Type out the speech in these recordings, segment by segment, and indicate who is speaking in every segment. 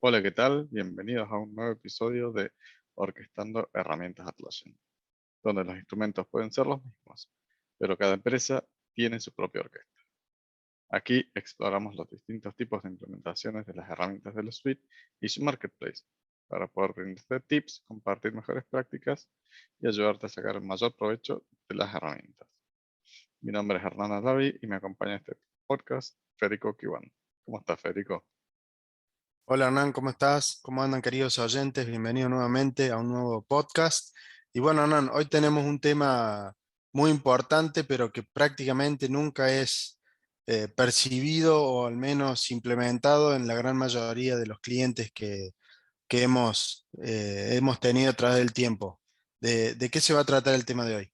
Speaker 1: Hola, ¿qué tal? Bienvenidos a un nuevo episodio de Orquestando Herramientas Atlassian, donde los instrumentos pueden ser los mismos, pero cada empresa tiene su propia orquesta. Aquí exploramos los distintos tipos de implementaciones de las herramientas de la suite y su marketplace, para poder brindarte tips, compartir mejores prácticas y ayudarte a sacar el mayor provecho de las herramientas. Mi nombre es Hernán Alavi y me acompaña en este podcast Federico Kiwan. ¿Cómo estás, Federico?
Speaker 2: Hola Hernán, ¿cómo estás? ¿Cómo andan queridos oyentes? Bienvenidos nuevamente a un nuevo podcast. Y bueno Hernán, hoy tenemos un tema muy importante, pero que prácticamente nunca es percibido o al menos implementado en la gran mayoría de los clientes que hemos tenido a través del tiempo. ¿De qué se va a tratar el tema de hoy?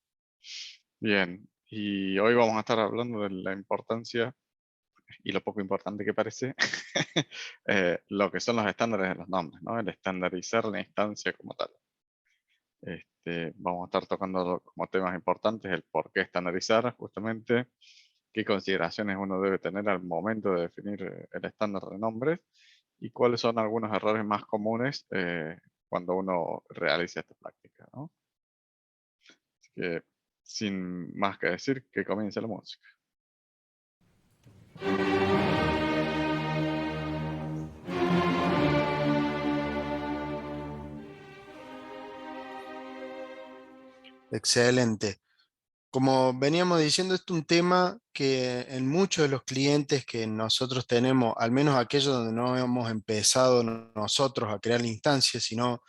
Speaker 1: Bien, y hoy vamos a estar hablando de la importancia y lo poco importante que parece, lo que son los estándares de los nombres, ¿no? El estandarizar la instancia como tal. Vamos a estar tocando como temas importantes el por qué estandarizar, justamente, qué consideraciones uno debe tener al momento de definir el estándar de nombres y cuáles son algunos errores más comunes cuando uno realiza esta práctica, ¿no? Así que, sin más que decir, que comience la música.
Speaker 2: Excelente. Como veníamos diciendo, esto es un tema que en muchos de los clientes que nosotros tenemos, al menos aquellos donde no hemos empezado nosotros a crear la instancia, sino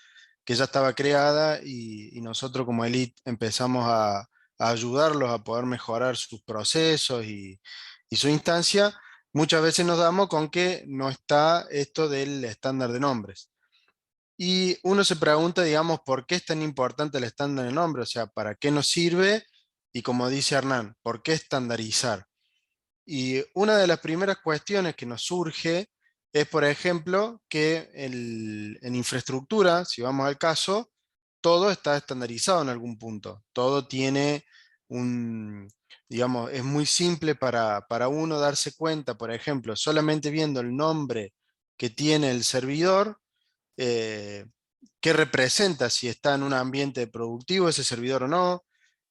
Speaker 2: que ya estaba creada y nosotros como Elite empezamos a ayudarlos a poder mejorar sus procesos y su instancia, muchas veces nos damos con que no está esto del estándar de nombres. Y uno se pregunta, digamos, ¿por qué es tan importante el estándar de nombre? O sea, ¿para qué nos sirve? Y como dice Hernán, ¿por qué estandarizar? Y una de las primeras cuestiones que nos surge es, por ejemplo, que en infraestructura, si vamos al caso, todo está estandarizado en algún punto. Todo tiene un, digamos, es muy simple para uno darse cuenta, por ejemplo, solamente viendo el nombre que tiene el servidor, eh, qué representa, si está en un ambiente productivo ese servidor o no,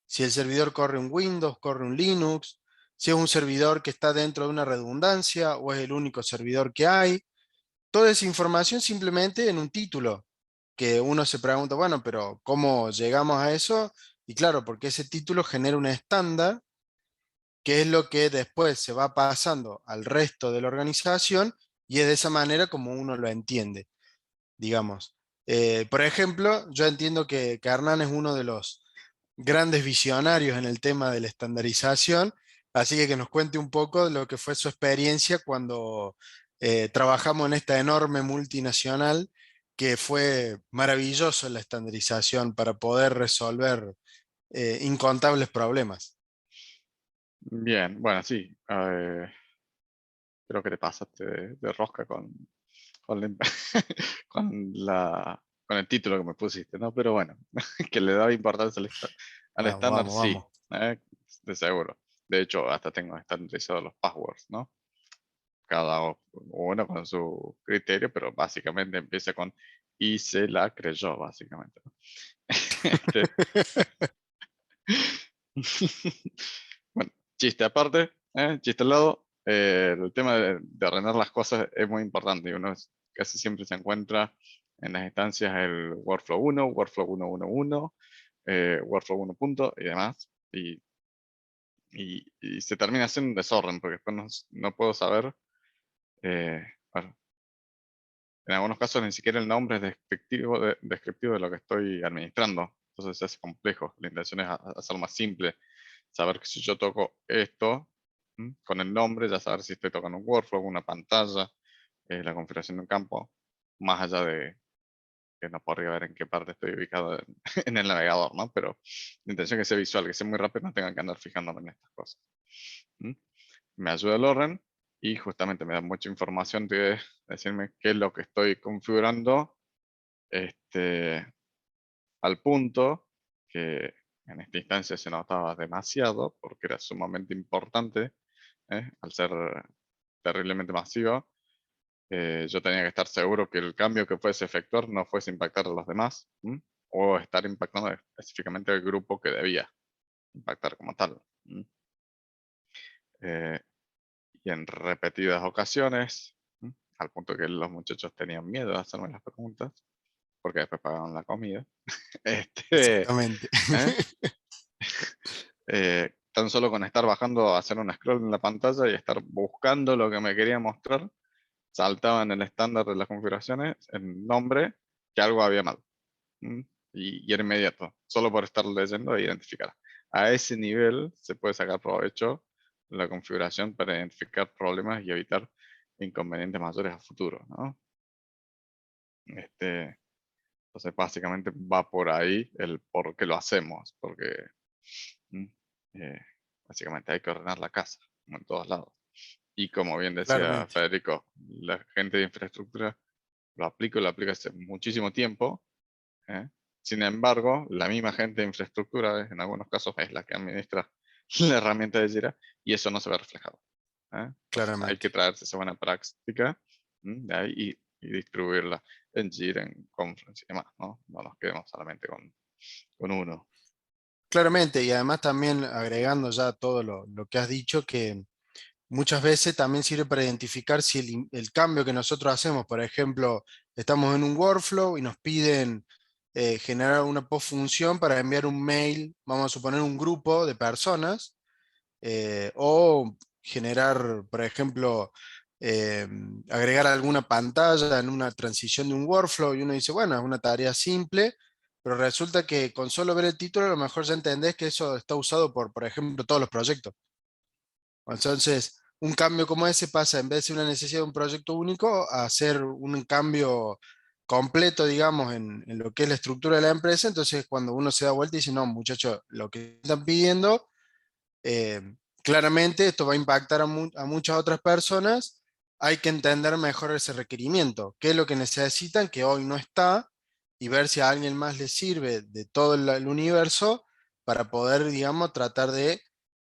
Speaker 2: si el servidor corre un Windows, corre un Linux, si es un servidor que está dentro de una redundancia o es el único servidor que hay. Toda esa información simplemente en un título, que uno se pregunta, bueno, pero ¿cómo llegamos a eso? Y claro, porque ese título genera un estándar, que es lo que después se va pasando al resto de la organización y es de esa manera como uno lo entiende, digamos. Por ejemplo, yo entiendo que Hernán es uno de los grandes visionarios en el tema de la estandarización, así que nos cuente un poco de lo que fue su experiencia cuando trabajamos en esta enorme multinacional, que fue maravilloso la estandarización para poder resolver incontables problemas.
Speaker 1: Bien, bueno, sí. Creo que te pasaste de rosca con la, con el título que me pusiste, ¿no? Pero bueno, que le daba importancia al
Speaker 2: Vamos,
Speaker 1: estándar,
Speaker 2: vamos,
Speaker 1: sí,
Speaker 2: vamos.
Speaker 1: de seguro. De hecho, hasta tengo estandarizados los passwords, ¿no? Cada uno con su criterio, pero básicamente empieza con y se la creyó, básicamente, ¿no? Este, bueno, chiste aparte, chiste al lado, el tema de ordenar las cosas es muy importante y uno casi siempre se encuentra en las instancias el Workflow 1, Workflow 1.1.1, Workflow 1 punto y demás. Y se termina haciendo un desorden porque después no puedo saber, bueno, en algunos casos ni siquiera el nombre es descriptivo de lo que estoy administrando. Entonces se hace complejo. La intención es hacerlo más simple. Saber que si yo toco esto con el nombre, ya saber si estoy tocando un workflow, una pantalla, la configuración de un campo, más allá de que no podría ver en qué parte estoy ubicado en, en el navegador, ¿no? Pero la intención es que sea visual, que sea muy rápido, no tengan que andar fijándome en estas cosas. ¿Mm? Me ayuda el orden y justamente me da mucha información de decirme qué es lo que estoy configurando, este, al punto que en esta instancia se notaba demasiado porque era sumamente importante, al ser terriblemente masivo. yo tenía que estar seguro que el cambio que fuese a efectuar no fuese a impactar a los demás, ¿m? O estar impactando específicamente al grupo que debía impactar como tal. ¿M? Eh, y en repetidas ocasiones, ¿m? Al punto que los muchachos tenían miedo de hacerme las preguntas, porque después pagaban la comida. Este,
Speaker 2: Exactamente.
Speaker 1: ¿eh? Tan solo con estar bajando a hacer un scroll en la pantalla y estar buscando lo que me quería mostrar, saltaba en el estándar de las configuraciones el nombre que algo había mal. ¿M? Y era inmediato, solo por estar leyendo e identificar. A ese nivel se puede sacar provecho de la configuración para identificar problemas y evitar inconvenientes mayores a futuro, ¿no? Entonces básicamente va por ahí el por qué lo hacemos, porque ¿m? eh, básicamente hay que ordenar la casa, como en todos lados. Y como bien decía
Speaker 2: Claramente.
Speaker 1: Federico, la gente de infraestructura lo aplica hace muchísimo tiempo. ¿Eh? Sin embargo, la misma gente de infraestructura, en algunos casos, es la que administra la herramienta de Jira y eso no se ve reflejado. ¿Eh? Entonces hay que
Speaker 2: Claramente.
Speaker 1: traerse esa buena práctica, de ahí y distribuirla en Jira, en Confluence y demás, ¿no? No nos quedemos solamente con uno.
Speaker 2: Claramente, y además también agregando ya todo lo que has dicho, que muchas veces también sirve para identificar si el cambio que nosotros hacemos, por ejemplo, estamos en un workflow y nos piden generar una postfunción para enviar un mail, vamos a suponer un grupo de personas, o generar, por ejemplo, eh, agregar alguna pantalla en una transición de un workflow y uno dice, bueno, es una tarea simple, pero resulta que con solo ver el título a lo mejor ya entendés que eso está usado por ejemplo, todos los proyectos. Entonces, un cambio como ese pasa, en vez de ser una necesidad de un proyecto único, a hacer un cambio completo, digamos, en lo que es la estructura de la empresa. Entonces, cuando uno se da vuelta y dice, no, muchachos, lo que están pidiendo, eh, claramente esto va a impactar a muchas otras personas. Hay que entender mejor ese requerimiento, qué es lo que necesitan, que hoy no está, y ver si a alguien más le sirve de todo el universo para poder, digamos, tratar de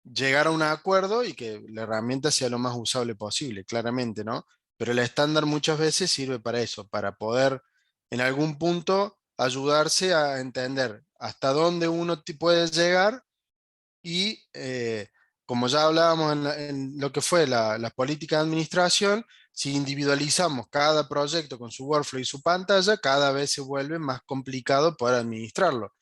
Speaker 2: llegar a un acuerdo y que la herramienta sea lo más usable posible, claramente, ¿no? Pero el estándar muchas veces sirve para eso, para poder en algún punto ayudarse a entender hasta dónde uno puede llegar y como ya hablábamos en lo que fue la política de administración, si individualizamos cada proyecto con su workflow y su pantalla, cada vez se vuelve más complicado poder administrarlo.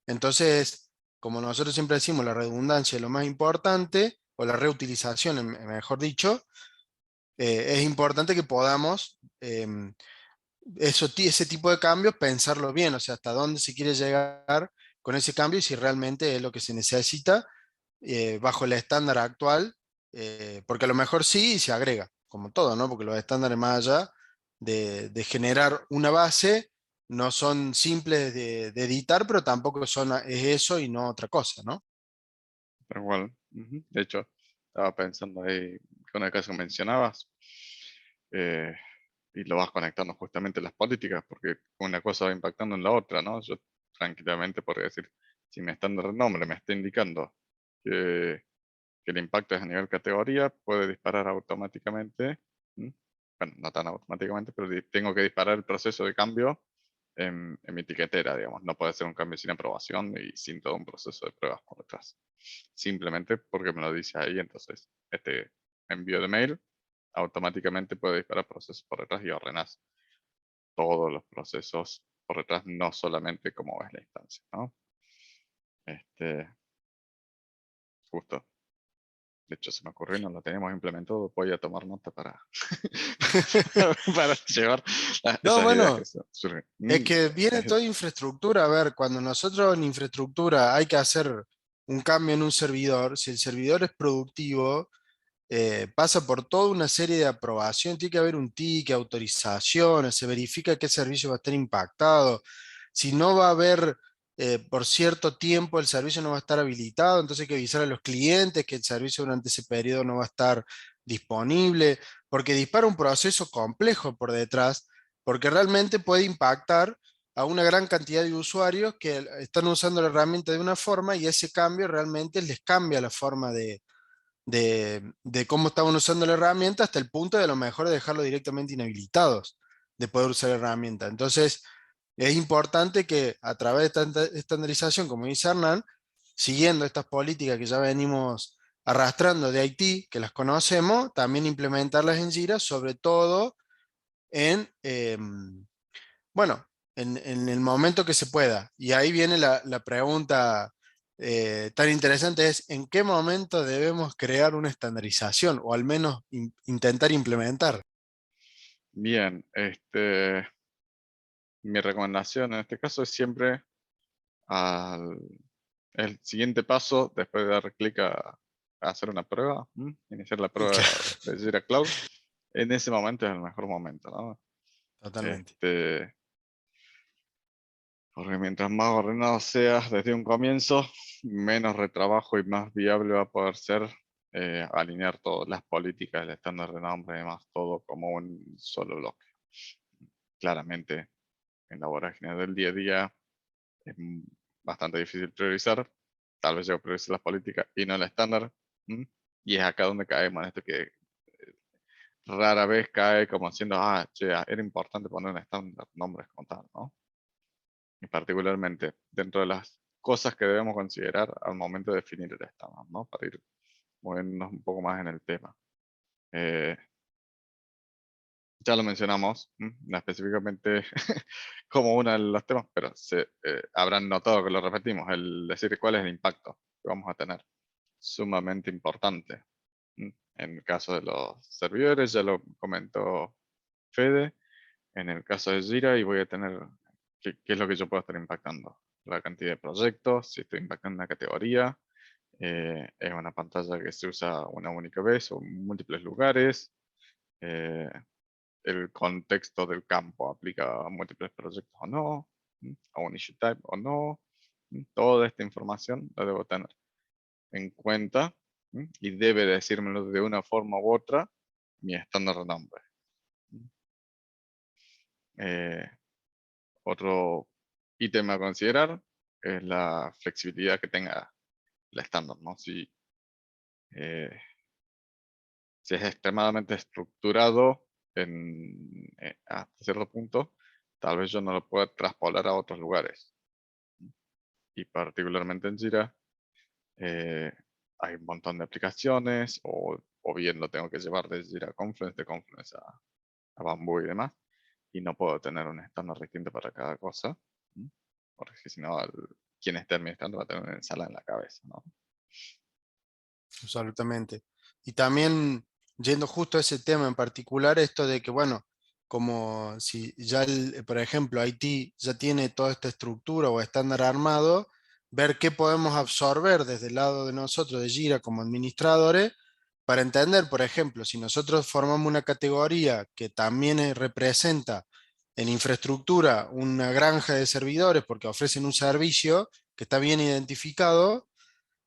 Speaker 2: Entonces, como nosotros siempre decimos, la redundancia es lo más importante, o la reutilización, mejor dicho, es importante que podamos ese tipo de cambios pensarlo bien, o sea, hasta dónde se quiere llegar con ese cambio y si realmente es lo que se necesita bajo el estándar actual, porque a lo mejor sí y se agrega, como todo, ¿no? Porque los estándares más allá de generar una base no son simples de editar, pero tampoco son es eso y no otra cosa, ¿no?
Speaker 1: Pero igual, de hecho, estaba pensando ahí con el caso que mencionabas, eh, y lo vas conectando justamente las políticas, porque una cosa va impactando en la otra, ¿no? Yo tranquilamente podría decir, si mi estándar de nombre me está indicando que, que el impacto es a nivel categoría, puede disparar automáticamente, ¿m? Bueno, no tan automáticamente, pero tengo que disparar el proceso de cambio en mi etiquetera, digamos. No puede ser un cambio sin aprobación y sin todo un proceso de pruebas por detrás. Simplemente porque me lo dice ahí, entonces este envío de mail automáticamente puede disparar procesos por detrás y ordenas todos los procesos por detrás, no solamente como ves la instancia, ¿no? Este, justo. De hecho, se me ocurrió y no lo tenemos implementado. Voy a tomar nota para, para llevar
Speaker 2: No,
Speaker 1: esas ideas
Speaker 2: bueno,
Speaker 1: que surgen.
Speaker 2: es que viene toda infraestructura. A ver, cuando nosotros en infraestructura hay que hacer un cambio en un servidor, si el servidor es productivo, pasa por toda una serie de aprobación, tiene que haber un ticket, autorizaciones, se verifica qué servicio va a estar impactado, si no va a haber por cierto tiempo el servicio no va a estar habilitado, entonces hay que avisar a los clientes que el servicio durante ese periodo no va a estar disponible, porque dispara un proceso complejo por detrás, porque realmente puede impactar a una gran cantidad de usuarios que están usando la herramienta de una forma y ese cambio realmente les cambia la forma de cómo estaban usando la herramienta hasta el punto de a lo mejor de dejarlo directamente inhabilitados de poder usar la herramienta. Entonces, es importante que a través de esta estandarización, como dice Hernán, siguiendo estas políticas que ya venimos arrastrando de Haití, que las conocemos, también implementarlas en Jira, sobre todo en, bueno, en el momento que se pueda. Y ahí viene la pregunta tan interesante, es ¿en qué momento debemos crear una estandarización o al menos intentar implementar?
Speaker 1: Bien, mi recomendación en este caso es siempre el siguiente paso, después de dar clic a hacer una prueba, iniciar la prueba
Speaker 2: Claro,
Speaker 1: de Jira Cloud, en ese momento es el mejor momento, ¿no?
Speaker 2: totalmente.
Speaker 1: Este, porque mientras más ordenado seas desde un comienzo, menos retrabajo y más viable va a poder ser alinear todas las políticas, el estándar de nombre y demás, todo como un solo bloque. Claramente, en la vorágine del día a día es bastante difícil priorizar. Tal vez yo priorice las políticas y no el estándar. ¿M? Y es acá donde caemos en esto que rara vez cae como haciendo, che, era importante poner un estándar, nombres como tal, ¿no? Y particularmente dentro de las cosas que debemos considerar al momento de definir el estándar, ¿no? Para ir moviéndonos un poco más en el tema. Eh, ya lo mencionamos, no específicamente como uno de los temas, pero habrán notado que lo repetimos, el decir cuál es el impacto que vamos a tener. Sumamente importante. En el caso de los servidores, ya lo comentó Fede, en el caso de Jira, y voy a tener, ¿qué es lo que yo puedo estar impactando? La cantidad de proyectos, si estoy impactando una categoría, es una pantalla que se usa una única vez o en múltiples lugares, eh, el contexto del campo aplica a múltiples proyectos o no, a un issue type o no, toda esta información la debo tener en cuenta y debe decírmelo de una forma u otra mi estándar de nombre. Eh, otro ítem a considerar es la flexibilidad que tenga el estándar, ¿no? Eh, si es extremadamente estructurado hasta cierto punto, tal vez yo no lo pueda traspolar a otros lugares. Y particularmente en Jira, eh, hay un montón de aplicaciones, o bien lo tengo que llevar de Jira Confluence, de Confluence a Bamboo y demás, y no puedo tener un estándar distinto para cada cosa, porque si no, quien esté administrando va a tener una ensalada en la cabeza, ¿no?
Speaker 2: Absolutamente. Y también, yendo justo a ese tema en particular, esto de que, bueno, como si ya, por ejemplo, Haití ya tiene toda esta estructura o estándar armado, ver qué podemos absorber desde el lado de nosotros, de Jira, como administradores, para entender, por ejemplo, si nosotros formamos una categoría que también representa en infraestructura una granja de servidores porque ofrecen un servicio que está bien identificado,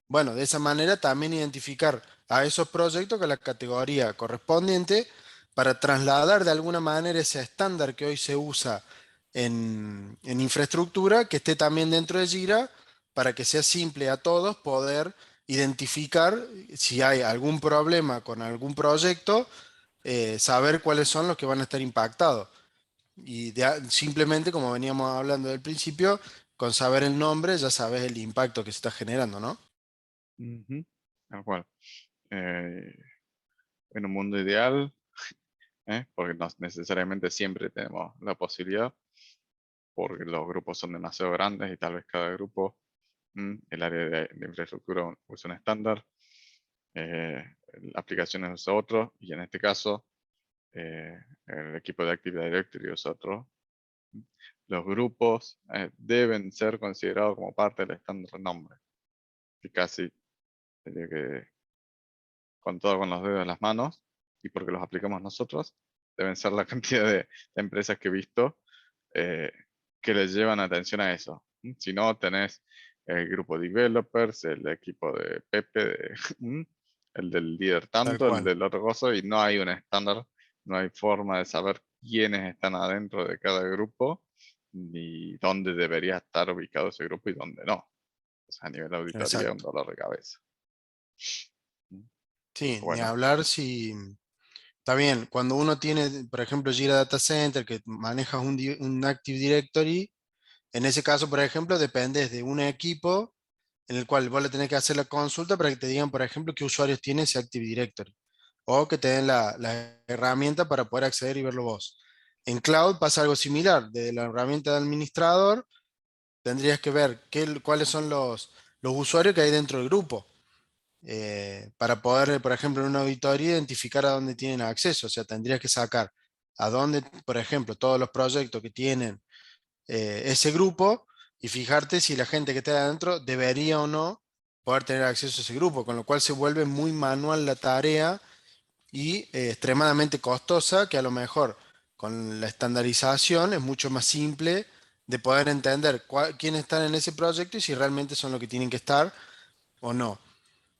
Speaker 2: bueno, de esa manera también identificar a esos proyectos con la categoría correspondiente para trasladar de alguna manera ese estándar que hoy se usa en infraestructura, que esté también dentro de Jira, para que sea simple a todos poder identificar si hay algún problema con algún proyecto, saber cuáles son los que van a estar impactados. Y simplemente, como veníamos hablando del principio, con saber el nombre ya sabes el impacto que se está generando, ¿no?
Speaker 1: Ujú. Tal cual. Eh, en un mundo ideal, porque no necesariamente siempre tenemos la posibilidad, porque los grupos son demasiado grandes y tal vez cada grupo, el área de infraestructura usa un estándar, eh, la aplicación es otro, y en este caso, eh, el equipo de Active Directory es otro. Los grupos deben ser considerados como parte del estándar de nombre, que casi diría que con todo con los dedos de las manos, y porque los aplicamos nosotros, deben ser la cantidad de empresas que he visto eh, que les llevan atención a eso. Si no, tenés el grupo de developers, el equipo de Pepe, el del líder
Speaker 2: Tal
Speaker 1: tanto, el
Speaker 2: cual.
Speaker 1: del otro coso, y no hay un estándar, no hay forma de saber quiénes están adentro de cada grupo, ni dónde debería estar ubicado ese grupo y dónde no. O sea, a nivel de auditoría es un
Speaker 2: Exacto.
Speaker 1: dolor de cabeza.
Speaker 2: Sí, ni
Speaker 1: Bueno,
Speaker 2: hablar si... Está bien, cuando uno tiene, por ejemplo, Jira Data Center, que manejas un Active Directory, en ese caso, por ejemplo, dependes de un equipo en el cual vos le tenés que hacer la consulta para que te digan, por ejemplo, qué usuarios tiene ese Active Directory. O que te den la herramienta para poder acceder y verlo vos. En Cloud pasa algo similar. Desde la herramienta de administrador, tendrías que ver cuáles son los usuarios que hay dentro del grupo. Para poder, por ejemplo, en una auditoría identificar a dónde tienen acceso. O sea, tendrías que sacar a dónde, por ejemplo, todos los proyectos que tienen ese grupo y fijarte si la gente que está adentro debería o no poder tener acceso a ese grupo, con lo cual se vuelve muy manual la tarea y extremadamente costosa, que a lo mejor con la estandarización es mucho más simple de poder entender quiénes están en ese proyecto y si realmente son los que tienen que estar o no.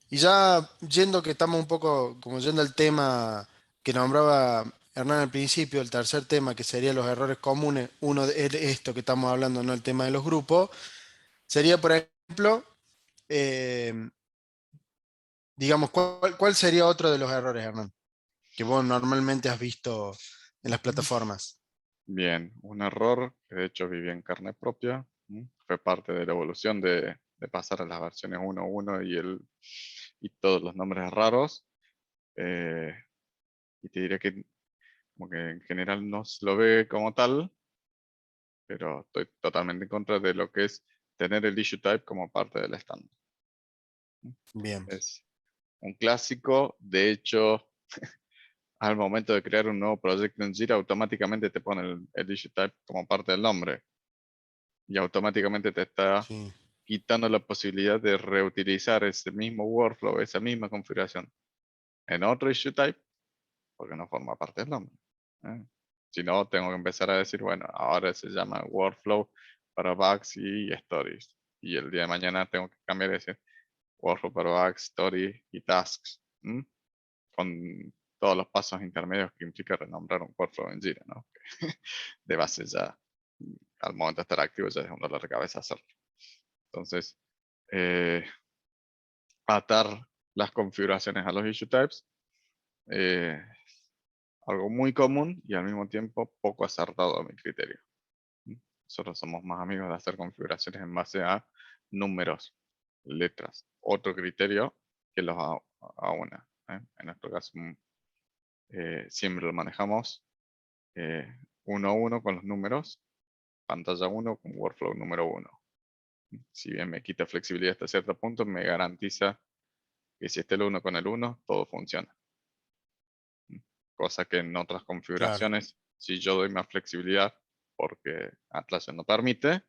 Speaker 2: Y ya yendo que estamos un poco como yendo al tema que nombraba Hernán al principio, el tercer tema que sería los errores comunes, uno de esto que estamos hablando, no el tema de los grupos, sería por ejemplo, eh, digamos, ¿cuál sería otro de los errores, Hernán, que vos normalmente has visto en las plataformas?
Speaker 1: bien, un error que de hecho viví en carne propia. Fue parte de la evolución de pasar a las versiones 1.1 y todos los nombres raros. eh, y te diré que como que en general no se lo ve como tal, pero estoy totalmente en contra de lo que es tener el issue type como parte del estándar.
Speaker 2: Bien,
Speaker 1: Es un clásico, de hecho, al momento de crear un nuevo proyecto en Jira, automáticamente te pone el issue type como parte del nombre y automáticamente te está
Speaker 2: sí,
Speaker 1: quitando la posibilidad de reutilizar ese mismo workflow, esa misma configuración en otro issue type, porque no forma parte del nombre. ¿eh? Si no, tengo que empezar a decir, bueno, ahora se llama workflow para bugs y stories. Y el día de mañana tengo que cambiar ese workflow para bugs, stories y tasks. Con todos los pasos intermedios que implica renombrar un workflow en Jira, ¿no? De base ya, al momento de estar activo, ya es un dolor de cabeza hacerlo. Entonces, eh, atar las configuraciones a los issue types, eh, algo muy común y al mismo tiempo poco acertado a mi criterio. Nosotros somos más amigos de hacer configuraciones en base a números, letras, otro criterio que los a una. En nuestro caso, siempre lo manejamos uno a uno con los números, pantalla uno con workflow número uno. Si bien me quita flexibilidad hasta cierto punto, me garantiza que si esté el uno con el uno, todo funciona. Cosa que en otras
Speaker 2: claro.
Speaker 1: configuraciones, si yo doy más flexibilidad porque Atlassian no permite,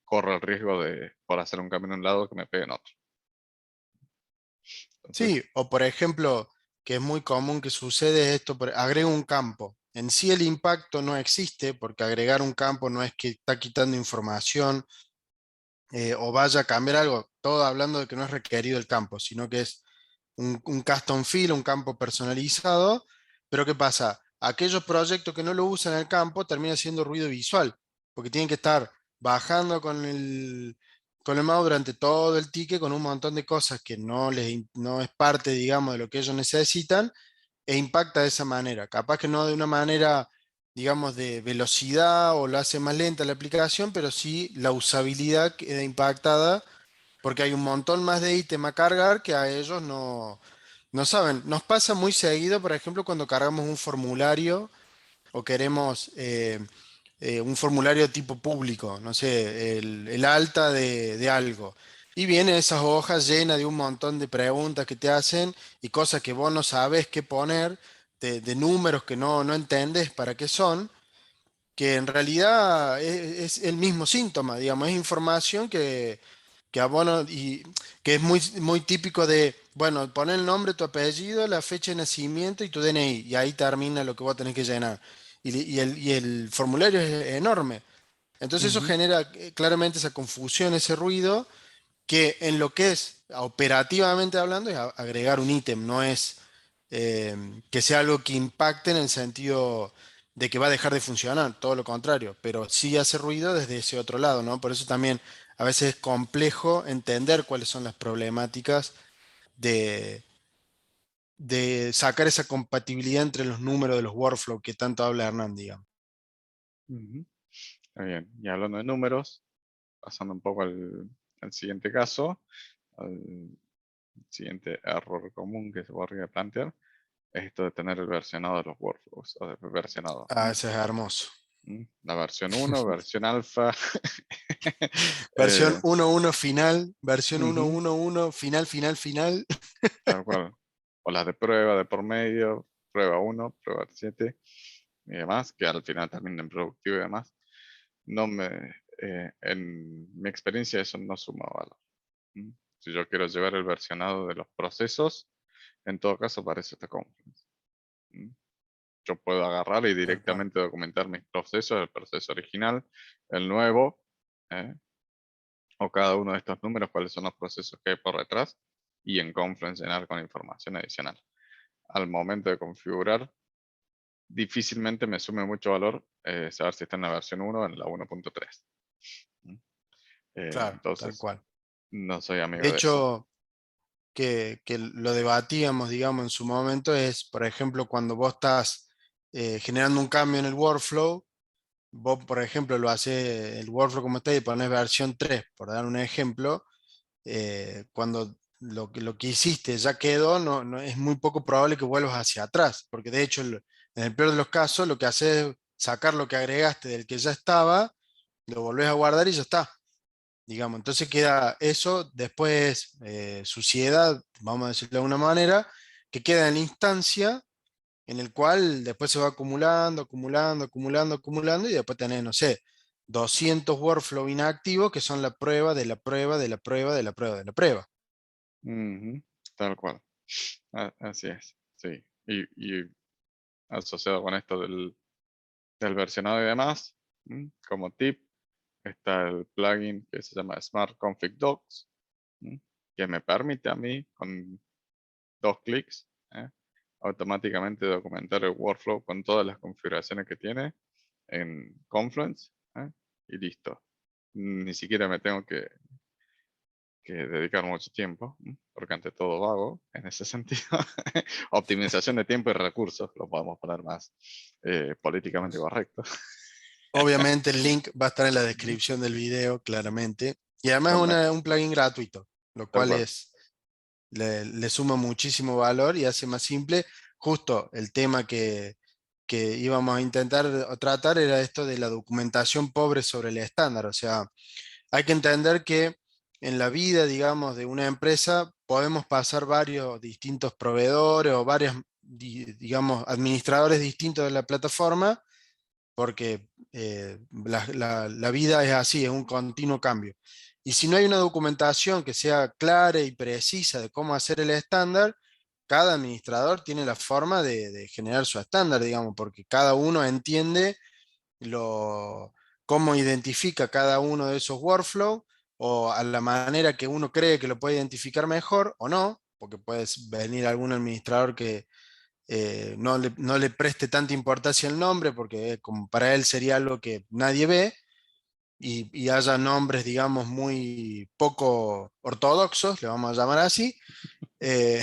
Speaker 1: corro el riesgo de, por hacer un cambio en un lado, que me pegue en otro.
Speaker 2: Sí,
Speaker 1: Entonces,
Speaker 2: o por ejemplo, que es muy común que sucede esto, agrego un campo. En sí el impacto no existe porque agregar un campo no es que está quitando información o vaya a cambiar algo, todo hablando de que no es requerido el campo, sino que es un custom field, un campo personalizado. Pero ¿qué pasa? Aquellos proyectos que no lo usan el campo termina siendo ruido visual, porque tienen que estar bajando con el mouse durante todo el ticket con un montón de cosas que no es parte, digamos, de lo que ellos necesitan e impacta de esa manera. Capaz que no de una manera, digamos, de velocidad o lo hace más lenta la aplicación, pero sí la usabilidad queda impactada porque hay un montón más de ítem a cargar que a ellos no saben. Nos pasa muy seguido, por ejemplo, cuando cargamos un formulario o queremos un formulario tipo público, no sé, el alta de algo. Y vienen esas hojas llenas de un montón de preguntas que te hacen y cosas que vos no sabes qué poner, de números que no entiendes para qué son, que en realidad es el mismo síntoma, digamos, es información que abono y que es muy típico de, bueno, poner el nombre, tu apellido, la fecha de nacimiento y tu DNI, y ahí termina lo que vos tenés que llenar. Y el formulario es enorme. Entonces eso
Speaker 1: ujú,
Speaker 2: genera claramente esa confusión, ese ruido, que en lo que es operativamente hablando es agregar un ítem, no es que sea algo que impacte en el sentido de que va a dejar de funcionar, todo lo contrario, pero sí hace ruido desde ese otro lado, ¿no? Por eso también a veces es complejo entender cuáles son las problemáticas de sacar esa compatibilidad entre los números de los workflows que tanto habla Hernán, digamos.
Speaker 1: Ujú. Está bien. Y hablando de números, pasando un poco al siguiente caso, al siguiente error común que se podría plantear, es esto de tener el versionado de los workflows, o de versionado.
Speaker 2: Ah, ese es hermoso.
Speaker 1: La versión uno, versión alfa.
Speaker 2: Versión
Speaker 1: eh,
Speaker 2: 1.1 final, versión
Speaker 1: ujú,
Speaker 2: 1.1.1 final, final, final.
Speaker 1: tal cual. O las de prueba de por medio, prueba uno, prueba 7 y demás, que al final también en productivo y demás. No me, en mi experiencia eso no suma valor. ¿Mm? Si yo quiero llevar el versionado de los procesos, en todo caso para eso está Confluence. ¿Mm? Yo puedo agarrar y
Speaker 2: Tal cual.
Speaker 1: directamente documentar mis procesos, el proceso original, el nuevo, ¿eh? O cada uno de estos números, cuáles son los procesos que hay por detrás, y en Confluence llenar con información adicional. Al momento de configurar, difícilmente me sume mucho valor saber si está en la versión 1 o en la 1.3. ¿Mm?
Speaker 2: Claro, tal
Speaker 1: Entonces,
Speaker 2: cual.
Speaker 1: no soy
Speaker 2: De
Speaker 1: amigo de eso.
Speaker 2: hecho, que lo debatíamos, digamos, en su momento es, por ejemplo, cuando vos estás generando un cambio en el workflow, vos, por ejemplo, lo haces el workflow como está y pones versión 3 por dar un ejemplo, cuando lo que hiciste ya quedó, es muy poco probable que vuelvas hacia atrás, porque de hecho, en el peor de los casos, lo que haces es sacar lo que agregaste del que ya estaba, lo volvés a guardar y ya está. Digamos, entonces queda eso, después suciedad, vamos a decirlo de alguna manera, que queda en la instancia en el cual después se va acumulando, acumulando, acumulando, acumulando y después tenés, no sé, 200 workflow inactivos que son la prueba de la prueba de la prueba de la prueba de la prueba.
Speaker 1: Ujú, tal cual. Así es. Sí. Y asociado con esto del versionado y demás, como tip, está el plugin que se llama Smart Config Docs, ¿m? Que me permite a mí, con 2 clics, automáticamente documentar el workflow con todas las configuraciones que tiene en Confluence, y listo. Ni siquiera me tengo que dedicar mucho tiempo, porque ante todo vago en ese sentido. Optimización de tiempo y recursos, lo podemos poner más políticamente correcto.
Speaker 2: Obviamente el link va a estar en la descripción del video, claramente. Y además es
Speaker 1: Con
Speaker 2: un plugin gratuito, lo
Speaker 1: tal
Speaker 2: cual
Speaker 1: cual.
Speaker 2: le suma muchísimo valor y hace más simple. Justo el tema que íbamos a intentar o tratar era esto de la documentación pobre sobre el estándar. O sea, hay que entender que en la vida, digamos, de una empresa podemos pasar varios distintos proveedores o varios, digamos, administradores distintos de la plataforma, porque la vida es así, es un continuo cambio. Y si no hay una documentación que sea clara y precisa de cómo hacer el estándar, cada administrador tiene la forma de generar su estándar, digamos, porque cada uno entiende lo, cómo identifica cada uno de esos workflows o a la manera que uno cree que lo puede identificar mejor o no, porque puede venir algún administrador que no le preste tanta importancia al nombre, porque como para él sería algo que nadie ve, y haya nombres, digamos, muy poco ortodoxos, le vamos a llamar así. Eh,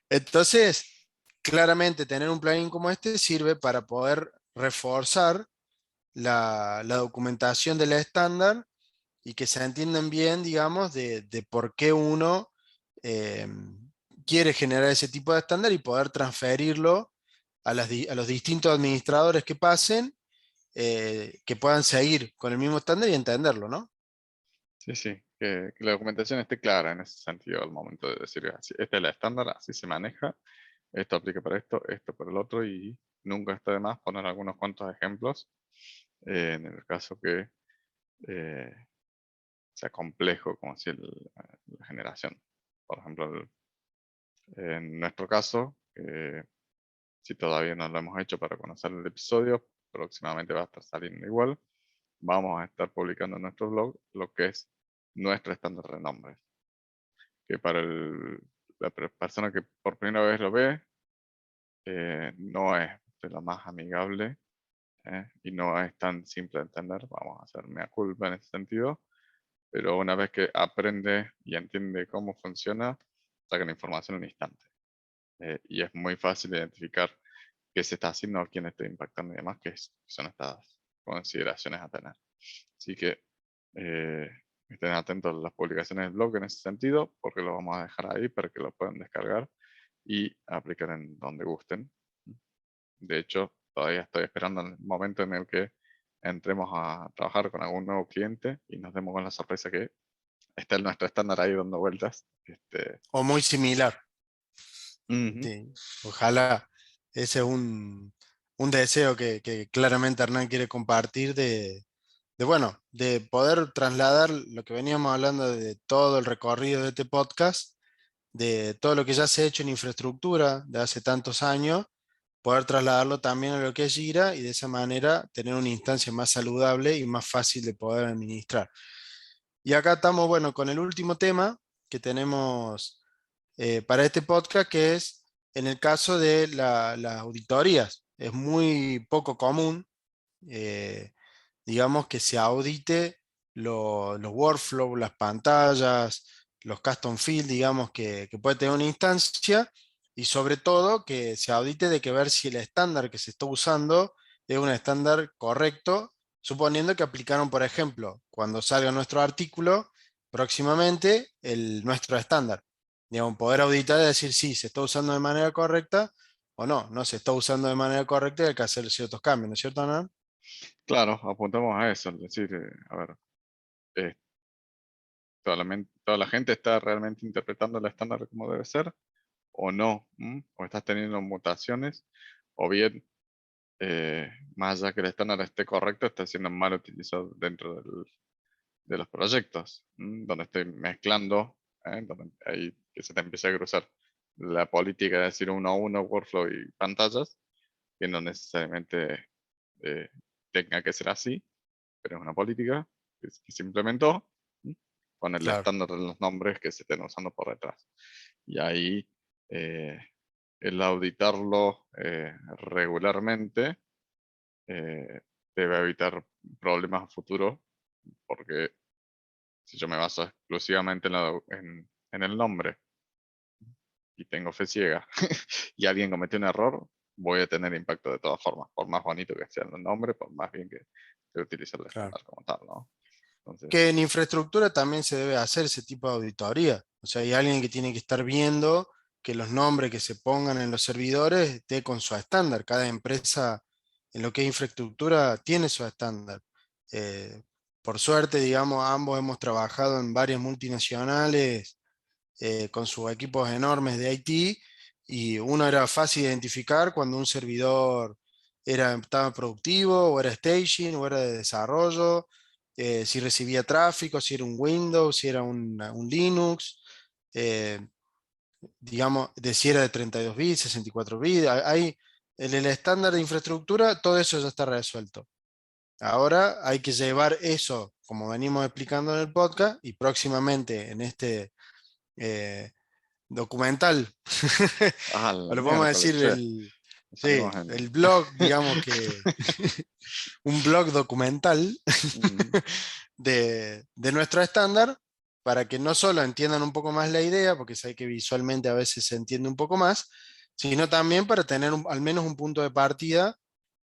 Speaker 2: entonces, claramente tener un plugin como este sirve para poder reforzar la documentación del estándar y que se entiendan bien, digamos, de por qué uno eh, quiere generar ese tipo de estándar y poder transferirlo a los distintos administradores que pasen, que puedan seguir con el mismo estándar y entenderlo, ¿no?
Speaker 1: Sí, sí. Que la documentación esté clara en ese sentido al momento de decir, esta es la estándar, así se maneja, esto aplica para esto para el otro, y nunca está de más poner algunos cuantos ejemplos en el caso que eh, sea complejo, como si la generación. Por ejemplo, en nuestro caso, si todavía no lo hemos hecho para conocer el episodio, próximamente va a estar saliendo igual. Vamos a estar publicando en nuestro blog lo que es nuestro estándar de nombres. Que para la persona que por primera vez lo ve, no es de lo más amigable, y no es tan simple de entender. Vamos a hacer mea culpa en ese sentido. Pero una vez que aprende y entiende cómo funciona, saca la información en un instante. y es muy fácil identificar qué se está haciendo, a quién está impactando y demás, son estas consideraciones a tener. Así que eh, estén atentos a las publicaciones del blog en ese sentido, porque lo vamos a dejar ahí para que lo puedan descargar y aplicar en donde gusten. De hecho, todavía estoy esperando el momento en el que entremos a trabajar con algún nuevo cliente y nos demos con la sorpresa que está nuestro estándar ahí dando vueltas.
Speaker 2: O muy similar.
Speaker 1: Ujú.
Speaker 2: Sí, ojalá. Ese es un deseo que claramente Hernán quiere compartir bueno, de poder trasladar lo que veníamos hablando de todo el recorrido de este podcast, de todo lo que ya se ha hecho en infraestructura de hace tantos años, poder trasladarlo también a lo que es Jira y de esa manera tener una instancia más saludable y más fácil de poder administrar. Y acá estamos, bueno, con el último tema que tenemos para este podcast, que es en el caso de las auditorías. Es muy poco común, eh, digamos, que se audite los workflows, las pantallas, los custom fields, digamos, que puede tener una instancia, y sobre todo que se audite de que ver si el estándar que se está usando es un estándar correcto, suponiendo que aplicaron, por ejemplo, cuando salga nuestro artículo, próximamente, nuestro estándar. Digamos, poder auditar y decir si se está usando de manera correcta o no, no se está usando de manera correcta y hay que hacer ciertos cambios, ¿no es cierto, Ana?
Speaker 1: Claro, apuntamos a eso, es decir, a ver, eh, toda la gente está realmente interpretando el estándar como debe ser o no, o estás teniendo mutaciones, o bien, más allá que el estándar esté correcto, está siendo mal utilizado dentro de los proyectos, donde estoy mezclando, donde ahí que se te empieza a cruzar la política de decir uno a uno, workflow y pantallas, que no necesariamente eh, tenga que ser así, pero es una política que se implementó, ¿sí? Con el
Speaker 2: Claro,
Speaker 1: estándar de los nombres que se estén usando por detrás. Y ahí eh, el auditarlo regularmente eh, debe evitar problemas a futuro, porque si yo me baso exclusivamente en el nombre y tengo fe ciega y alguien cometió un error, voy a tener impacto de todas formas, por más bonito que sea el nombre, por más bien que se utilice el
Speaker 2: claro.
Speaker 1: estándar como tal, ¿no?
Speaker 2: Que
Speaker 1: Entonces,
Speaker 2: en infraestructura también se debe hacer ese tipo de auditoría. O sea, hay alguien que tiene que estar viendo que los nombres que se pongan en los servidores esté con su estándar. Cada empresa en lo que es infraestructura tiene su estándar. Eh, por suerte, digamos, ambos hemos trabajado en varias multinacionales con sus equipos enormes de IT, y uno era fácil identificar cuando un servidor estaba productivo o era staging o era de desarrollo, si recibía tráfico, si era un Windows, si era un Linux, eh, digamos, de si era de 32 bits, 64 bits. Hay, en el estándar de infraestructura todo eso ya está resuelto. Ahora hay que llevar eso, como venimos explicando en el podcast, y próximamente en este eh, documental, o
Speaker 1: la
Speaker 2: lo podemos
Speaker 1: miércoles,
Speaker 2: decir,
Speaker 1: che,
Speaker 2: sí,
Speaker 1: salimos en...
Speaker 2: el blog, digamos que un blog documental
Speaker 1: Mm,
Speaker 2: de nuestro estándar, para que no solo entiendan un poco más la idea, porque sé que visualmente a veces se entiende un poco más, sino también para tener al menos un punto de partida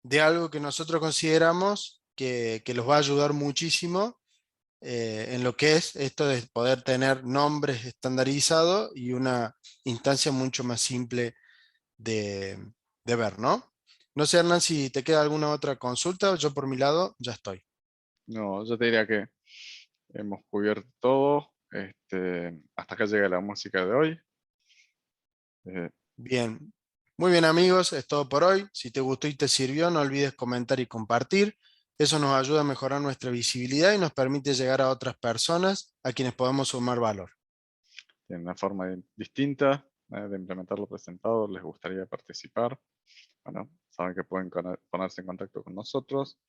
Speaker 2: de algo que nosotros consideramos que los va a ayudar muchísimo en lo que es esto de poder tener nombres estandarizados y una instancia mucho más simple de, de ver, ¿no? No sé, Hernán, si te queda alguna otra consulta. Yo por mi lado ya estoy.
Speaker 1: no, yo te diría que hemos cubierto todo. Hasta acá llega la música de hoy. Eh,
Speaker 2: Bien, muy bien amigos, es todo por hoy. Si te gustó y te sirvió, no olvides comentar y compartir. Eso nos ayuda a mejorar nuestra visibilidad y nos permite llegar a otras personas a quienes podemos sumar valor.
Speaker 1: Tiene una forma distinta de implementar lo presentado. Les gustaría participar. Bueno, saben que pueden ponerse en contacto con nosotros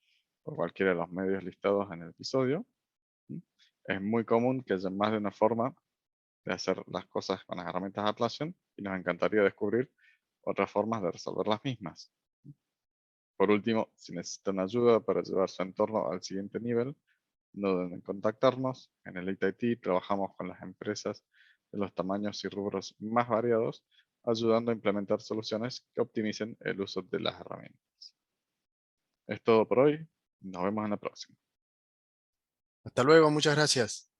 Speaker 1: por cualquiera de los medios listados en el episodio. ¿Sí? Es muy común que haya más de una forma de hacer las cosas con las herramientas de Atlassian y nos encantaría descubrir otras formas de resolver las mismas. Por último, si necesitan ayuda para llevar su entorno al siguiente nivel, no duden en contactarnos. En el IT trabajamos con las empresas de los tamaños y rubros más variados ayudando a implementar soluciones que optimicen el uso de las herramientas. Es todo por hoy. Nos vemos en la próxima.
Speaker 2: Hasta luego, muchas gracias.